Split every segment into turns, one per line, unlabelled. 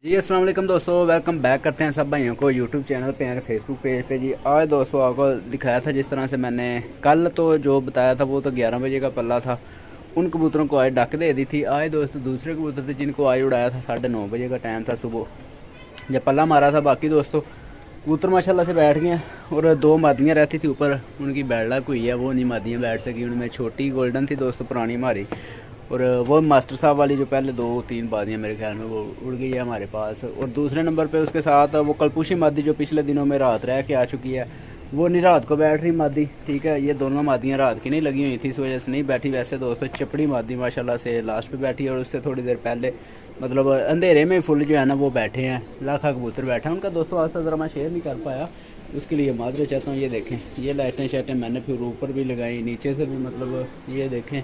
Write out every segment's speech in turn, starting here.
जी अस्सलाम वालेकुम दोस्तों, वेलकम बैक करते हैं सब भाइयों को यूट्यूब चैनल पे और फेसबुक पेज पे। जी आज दोस्तों आपको दिखाया था जिस तरह से मैंने कल तो जो बताया था वो तो 11 बजे का पल्ला था। उन कबूतरों को आज डक दे दी थी। आज दोस्तों दूसरे कबूतर थे जिनको आज उड़ाया था 9:30 बजे का टाइम था सुबह जब पल्ला मारा था। बाकी दोस्तों कबूतर माशाल्लाह से बैठ गए और 2 मादियाँ रहती थी ऊपर, उनकी बैड लक हुई है, वो नहीं मादियाँ बैठ सकी। उनमें छोटी गोल्डन थी दोस्तों पुरानी हमारी, और वो मास्टर साहब वाली जो पहले 2-3 बादियाँ मेरे ख्याल में वो उड़ गई है हमारे पास। और दूसरे नंबर पे उसके साथ वो कलपूशी मादी जो पिछले दिनों में रात रह के आ चुकी है, वो नहीं रात को बैठ रही मादी। ठीक है, ये दोनों मादियाँ रात की नहीं लगी हुई थी, इस वजह से नहीं बैठी। वैसे दोस्तों चपड़ी मादी माशाल्लाह से लास्ट पे बैठी है, और उससे थोड़ी देर पहले मतलब अंधेरे में फुल जो है ना वो बैठे हैं। लाखा कबूतर बैठा है उनका दोस्तों। आज तक ज़रा मैं शेयर नहीं कर पाया, उसके लिए माजरे चाहता हूँ। ये देखें, ये लाइटें शाइटें मैंने फिर ऊपर भी लगाई, नीचे से भी, मतलब ये देखें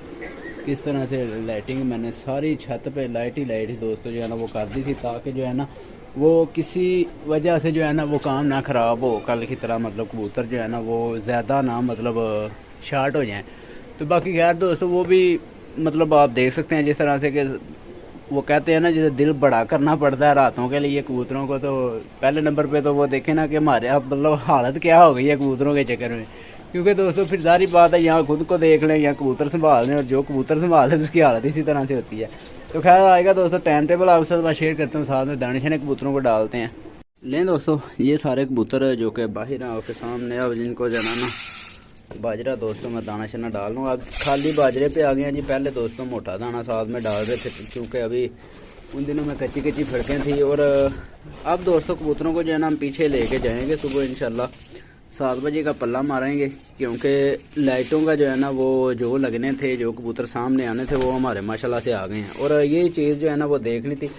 किस तरह से लाइटिंग मैंने सारी छत पे लाइट ही दोस्तों जो है ना वो कर दी थी, ताकि जो है ना वो किसी वजह से जो है ना वो काम ना ख़राब हो कल की तरह, मतलब कबूतर जो है ना वो ज़्यादा ना मतलब शार्ट हो जाएं। तो बाकी खैर दोस्तों वो भी मतलब आप देख सकते हैं जिस तरह से कि वो कहते हैं ना जैसे दिल बड़ा करना पड़ता है रातों के लिए कबूतरों को। तो पहले नंबर पे तो वो देखे ना कि हमारे अब मतलब हालत क्या हो गई है कबूतरों के चक्कर में। क्योंकि दोस्तों फिर सारी बात है, यहाँ खुद को देख लें या कबूतर संभाल लें, और जो कबूतर संभाल लें उसकी हालत इसी तरह से होती है। तो खैर आएगा दोस्तों टाइम टेबल आपके साथ मैं शेयर करता हूँ, साथ में दाने शाने कबूतरों को डालते हैं। लें दोस्तों ये सारे कबूतर जो कि बाहर हैं आपके सामने, अब जिनको जनाना बाजरा दोस्तों मैं दाना शाना डाल लूँ। अब खाली बाजरे पे आ गए हैं जी। पहले दोस्तों मोटा दाना साथ में डाल रहे थे, क्योंकि अभी उन दिनों में कच्ची कच्ची फड़कें थी। और अब दोस्तों कबूतरों को जो है ना हम पीछे लेके जाएंगे सुबह इंशाल्लाह 7 बजे का पल्ला मारेंगे, क्योंकि लाइटों का जो है ना वो जो लगने थे, जो कबूतर सामने आने थे, वो हमारे माशाल्लाह से आ गए हैं। और ये चीज़ जो है ना वो देखनी थी।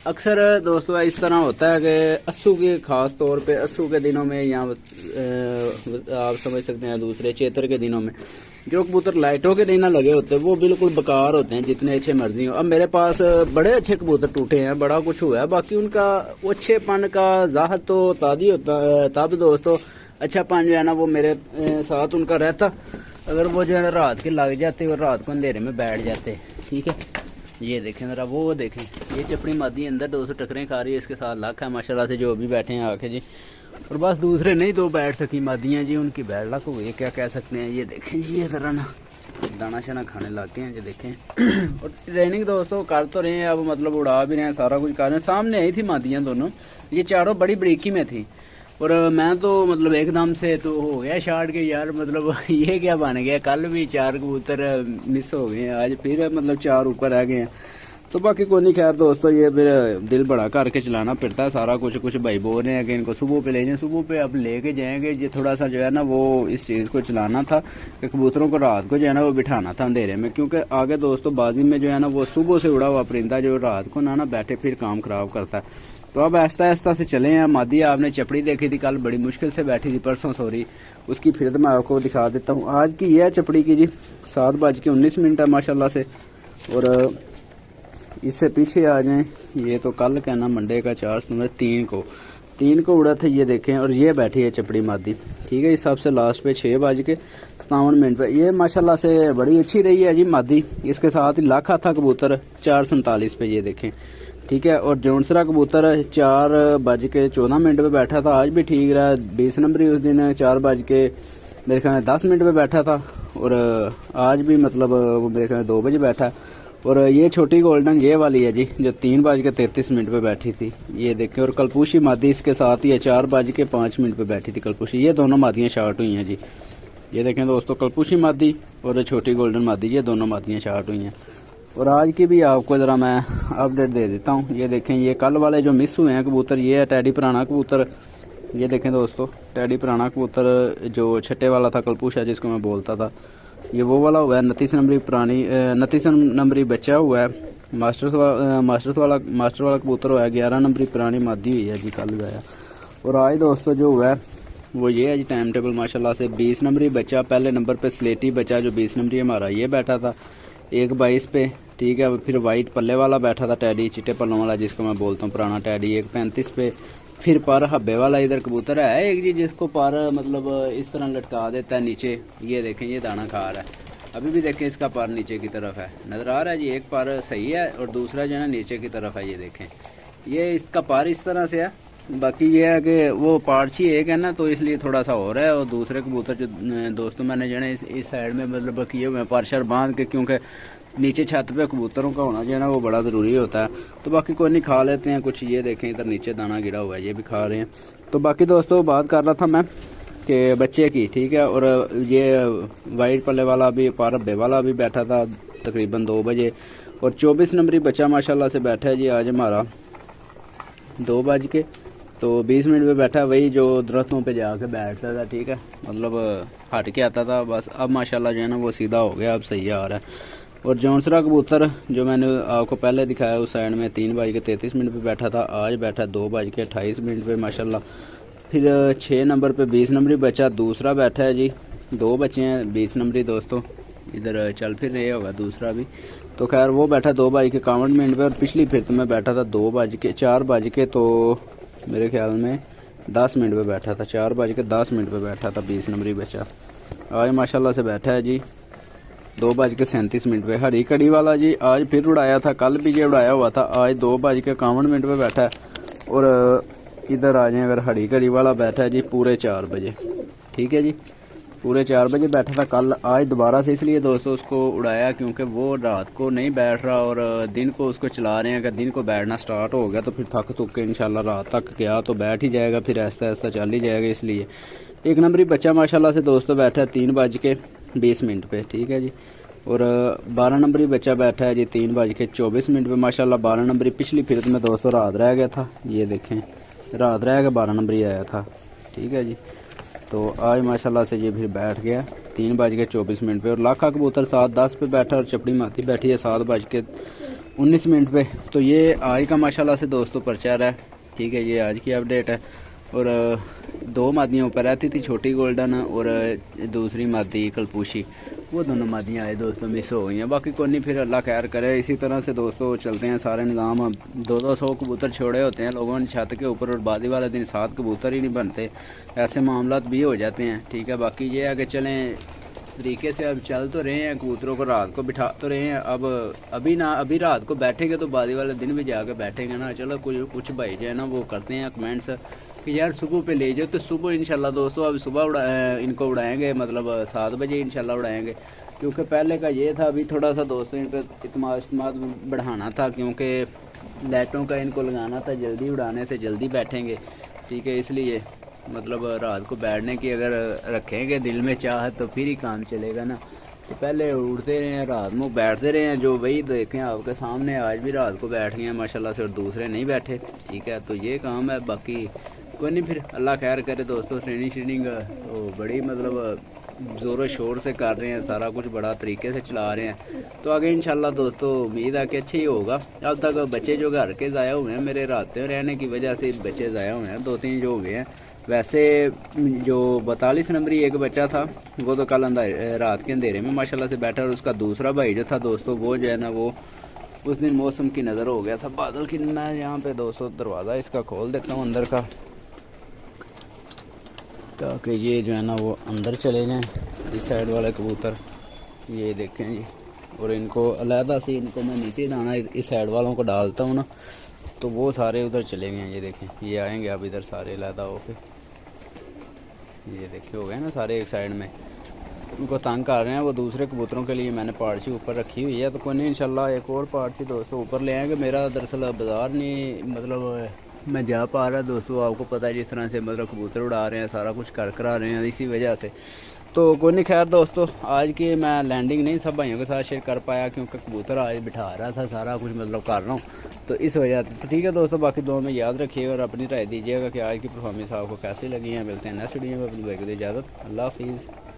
अक्सर दोस्तों इस तरह होता है कि अस्सू के ख़ास तौर पे अस्सू के दिनों में, या आप समझ सकते हैं दूसरे चेतर के दिनों में जो कबूतर लाइटों के दिन लगे होते हैं वो बिल्कुल बेकार होते हैं, जितने अच्छे मर्जी हो। अब मेरे पास बड़े अच्छे कबूतर टूटे हैं, बड़ा कुछ हुआ है, बाकी उनका अच्छेपन का ज़ाहिर तो तादी होता तब दोस्तों अच्छापन जो है ना वो मेरे साथ उनका रहता अगर वो जो है ना रात के लग जाते और रात को अंधेरे में बैठ जाते। ठीक है, ये देखें ज़रा, वो देखें ये चपड़ी मादी अंदर दोस्तों टकरें खा रही है, इसके साथ लाख है माशाल्लाह से जो भी बैठे हैं आके जी। और बस दूसरे नहीं 2 बैठ सकी मादियाँ जी, उनकी बैड लक हुई, क्या कह सकते हैं। ये देखें जी, ये ज़रा ना दाना शाना खाने लग गए हैं, जो देखें। और ट्रेनिंग दोस्तों कर तो रहे हैं, अब मतलब उड़ा भी रहे हैं, सारा कुछ कर रहे हैं। सामने आई थी मादियाँ दोनों, ये चारों बड़ी बरीकी में थी। और मैं तो मतलब एकदम से तो हो गया शार्ट के यार, मतलब ये क्या बन गया। कल भी 4 कबूतर मिस हो गए हैं, आज फिर मतलब 4 ऊपर रह गए हैं। तो बाकी कोई नहीं, खैर दोस्तों ये फिर दिल बड़ा करके चलाना पड़ता है सारा कुछ। कुछ भाई बोल रहे हैं कि इनको सुबह पे ले जाएं, सुबह पे अब लेके जाएंगे। ये थोड़ा सा जो है ना वो इस चीज़ को चलाना था कि कबूतरों को रात को जो है ना वो बिठाना था अंधेरे में, क्योंकि आगे दोस्तों बाजी में जो है ना वो सुबह से उड़ा हुआ परिंदा जो रात को ना बैठे फिर काम खराब करता है। तो अब आहिस्ता आहिस्ता से चले हैं। मादी आपने चपड़ी देखी थी कल, बड़ी मुश्किल से बैठी थी, परसों सॉरी, उसकी फिर मैं आपको दिखा देता हूँ। आज की यह चपड़ी की जी 7:19 है माशाल्लाह से। और इससे पीछे आ जाएं, ये तो कल का ना मंडे का 4 सितंबर 3 को उड़ा था, ये देखें। और ये बैठी है चपड़ी मादी, ठीक है, इस सबसे लास्ट पे 6:57 पे। ये माशाल्लाह से बड़ी अच्छी रही है जी मादी। इसके साथ ही लाखा था कबूतर 4:47 पे, ये देखें, ठीक है। और जौनसरा कबूतर 4:14 पे बैठा था, आज भी ठीक रहा। 20 नंबरी उस दिन 4 मेरे ख्याल 10 पे बैठा था, और आज भी मतलब वो मेरे ख्याल 2 बजे बैठा। और ये छोटी गोल्डन ये वाली है जी जो 3:33 पे बैठी थी, ये देखें। और कलपूशी मादी इसके साथ ही है, 4:05 पे बैठी थी कलपूशी। ये दोनों मादियाँ शार्ट हुई हैं जी, ये देखें दोस्तों, कलपूशी मादी और छोटी गोल्डन मादी, ये दोनों मादियाँ शार्ट हुई हैं। और आज की भी आपको ज़रा मैं अपडेट दे देता हूँ। ये देखें, ये कल वाले जो मिस हुए हैं कबूतर, ये है टैडी पुराना कबूतर। ये देखें दोस्तों, टैडी पुराना कबूतर जो छठे वाला था कलपूशा जिसको मैं बोलता था, ये वो वाला हुआ है। 29 नंबरी बच्चा हुआ है। मास्टर वाला कबूतर हुआ है। 11 नंबरी पुरानी मादी हुई है जी, कल गया। और आज दोस्तों जो हुआ है वो ये है जी टाइम टेबल माशाल्लाह से। 20 नंबरी बच्चा पहले नंबर पे स्लेटी बच्चा जो 20 नंबरी हमारा ये बैठा था 1:22 पे, ठीक है। फिर वाइट पल्ले वाला बैठा था टैडी, चिट्टे पल्लों वाला जिसको मैं बोलता हूँ पुराना टैडी, 1:35 पे। फिर पर हब्बे वाला इधर कबूतर है एक जी जिसको पर मतलब इस तरह लटका देता है नीचे, ये देखें, ये दाना खा रहा है। अभी भी देखें इसका पर नीचे की तरफ है, नज़र आ रहा है जी। एक पर सही है और दूसरा जो है ना नीचे की तरफ है, ये देखें। ये इसका पार इस तरह से है। बाकी ये है कि वो पारछी एक है ना, तो इसलिए थोड़ा सा और है। और दूसरे कबूतर जो दोस्तों मैंने जो है इस साइड में मतलब किए हुए हैं पारशर बांध के, क्योंकि नीचे छत पे कबूतरों का होना जो है ना वो बड़ा ज़रूरी होता है। तो बाकी कोई नहीं, खा लेते हैं कुछ। ये देखें इधर नीचे दाना गिरा हुआ है, ये भी खा रहे हैं। तो बाकी दोस्तों बात कर रहा था मैं कि बच्चे की, ठीक है। और ये वाइट पल्ले वाला भी, पारब्बे वाला भी बैठा था तकरीबन 2 बजे। और 24 नंबरी बच्चा माशाल्लाह से बैठा है जी आज हमारा 2 बज के तो 20 मिनट पे बैठा, वही जो दरख्तों पे जाके बैठता था, ठीक है, मतलब हट के आता था बस। अब माशाल्लाह जो है ना वो सीधा हो गया, अब सही आ रहा है। और जौनसरा कबूतर जो मैंने आपको पहले दिखाया उस साइड में 3 बज के 33 मिनट पे बैठा था, आज बैठा 2 बज के 28 मिनट पे माशाल्लाह। फिर 6 नंबर पे 20 नंबरी बच्चा दूसरा बैठा है जी। 2 बच्चे हैं 20 नंबरी दोस्तों, इधर चल फिर रहे होगा दूसरा भी। तो खैर वो बैठा 2 बज के 51 मिनट पे। और पिछली फिर तो मैं बैठा था 4 बज के तो मेरे ख्याल में 10 मिनट पे बैठा था, 4 बज के 10 मिनट पे बैठा था 20 नंबरी बच्चा। आज माशाल्लाह से बैठा है जी 2 बज के 37 मिनट पे। हरी कड़ी वाला जी आज फिर उड़ाया था, कल भी ये उड़ाया हुआ था, आज 2 बज के 51 मिनट पे बैठा है। और इधर आ जाए अगर हरी कड़ी वाला बैठा है जी पूरे 4 बजे, ठीक है जी, पूरे 4 बजे बैठा था कल। आज दोबारा से इसलिए दोस्तों उसको उड़ाया क्योंकि वो रात को नहीं बैठ रहा और दिन को उसको चला रहे हैं। अगर दिन को बैठना स्टार्ट हो गया तो फिर थक थुक के इंशाल्लाह रात तक गया तो बैठ ही जाएगा, फिर ऐसा ऐसा चल ही जाएगा। इसलिए 1 नंबरी बच्चा माशाल्लाह से दोस्तों बैठा है 3 बज के 20 मिनट पे, ठीक है जी। और 12 नंबरी बच्चा बैठा है जी 3 बज के 24 मिनट पे माशाल्लाह। 12 नंबरी पिछली फिर में दोस्तों रात रह गया था, ये देखें रात रह के 12 नंबरी आया था, ठीक है जी। तो आज माशाल्लाह से ये फिर बैठ गया 3 बज के 24 मिनट पे। और लाखा कबूतर 7:10 पे बैठा और चपड़ी माती बैठी है 7 बज के 19 मिनट पे। तो ये आज का माशाल्लाह से दोस्तों प्रचार है, ठीक है, ये आज की अपडेट है। और 2 मादियाँ ऊपर रहती थी, छोटी गोल्डन और दूसरी मादी कलपूशी, वो दोनों मादियाँ आए दोस्तों मिस हो गई हैं। बाकी कोई नहीं, फिर अल्लाह खैर करे। इसी तरह से दोस्तों चलते हैं सारे निज़ाम। 200 कबूतर छोड़े होते हैं लोगों ने छत के ऊपर और बादी वाले दिन 7 कबूतर ही नहीं बनते, ऐसे मामलात भी हो जाते हैं, ठीक है। बाकी ये है कि चलें तरीके से अब चल तो रहे हैं, कबूतरों को रात को बिठा तो रहे हैं। अब अभी रात को बैठेंगे तो बादी वाले दिन भी जाकर बैठेंगे ना। चलो कुछ भाई जो है ना वो करते हैं कमेंट्स कि यार सुबह पे ले जाओ, तो सुबह इंशाल्लाह दोस्तों अब सुबह इनको उड़ाएंगे, मतलब 7 बजे इंशाल्लाह उड़ाएंगे। क्योंकि पहले का ये था, अभी थोड़ा सा दोस्तों इन पर इत्माद बढ़ाना था, क्योंकि लाइटों का इनको लगाना था, जल्दी उड़ाने से जल्दी बैठेंगे, ठीक है। इसलिए मतलब रात को बैठने की अगर रखेंगे दिल में चाहत तो फिर ही काम चलेगा ना। तो पहले उड़ते रहे हैं, रात में बैठते रहे हैं, जो वही देखें आपके सामने आज भी रात को बैठ गए हैं माशाल्लाह से, और दूसरे नहीं बैठे, ठीक है। तो ये काम है, बाकी कोई नहीं, फिर अल्लाह खैर करे दोस्तों। ट्रेनिंग तो बड़ी मतलब ज़ोरों शोर से कर रहे हैं, सारा कुछ बड़ा तरीके से चला रहे हैं। तो आगे इंशाल्लाह दोस्तों उम्मीद है कि अच्छा ही होगा। अब तक बच्चे जो घर के ज़ाया हुए हैं, मेरे रात में रहने की वजह से बच्चे ज़ाया हुए हैं, 2-3 जो हुए हैं। वैसे जो 42 नंबरी एक बच्चा था वो तो कल रात के अंधेरे में माशाल्लाह से बैठा, और उसका दूसरा भाई जो था दोस्तों वो जो है ना वो उस दिन मौसम की नज़र हो गया था बादल की। मैं यहाँ पे दोस्तों दरवाज़ा इसका खोल देता हूँ अंदर का, ताकि ये जो है ना वो अंदर चले जाएं। इस साइड वाले कबूतर ये देखें जी, और इनको अलहदा से इनको मैं नीचे दाना इस साइड वालों को डालता हूँ ना, तो वो सारे उधर चले गए हैं। ये देखें ये आएंगे अब इधर सारे अलहदा होके, ये देखे हो गए ना सारे एक साइड में, उनको तंग कर रहे हैं। वो दूसरे कबूतरों के लिए मैंने पार्ची ऊपर रखी हुई है, तो कोई नहीं इंशाल्लाह एक और पार्ची दोस्तों ऊपर ले आएंगे। मेरा दरअसल बाज़ार नहीं मतलब मैं जा पा रहा दोस्तों, आपको पता है जिस तरह से मतलब कबूतर उड़ा रहे हैं, सारा कुछ करा रहे हैं इसी वजह से। तो कोई नहीं खैर दोस्तों, आज की मैं लैंडिंग नहीं सब भाइयों के साथ शेयर कर पाया, क्योंकि कबूतर आज बिठा रहा था, सारा कुछ मतलब कर रहा हूँ, तो इस वजह से। तो ठीक है दोस्तों, बाकी दो में याद रखिएगा और अपनी राय दीजिएगा कि आज की परफॉर्मेंस आपको कैसी लगी है। मिलते हैं नेक्स्ट वीडियो में, अपनी इजाज़त, अल्लाह हाफिज़।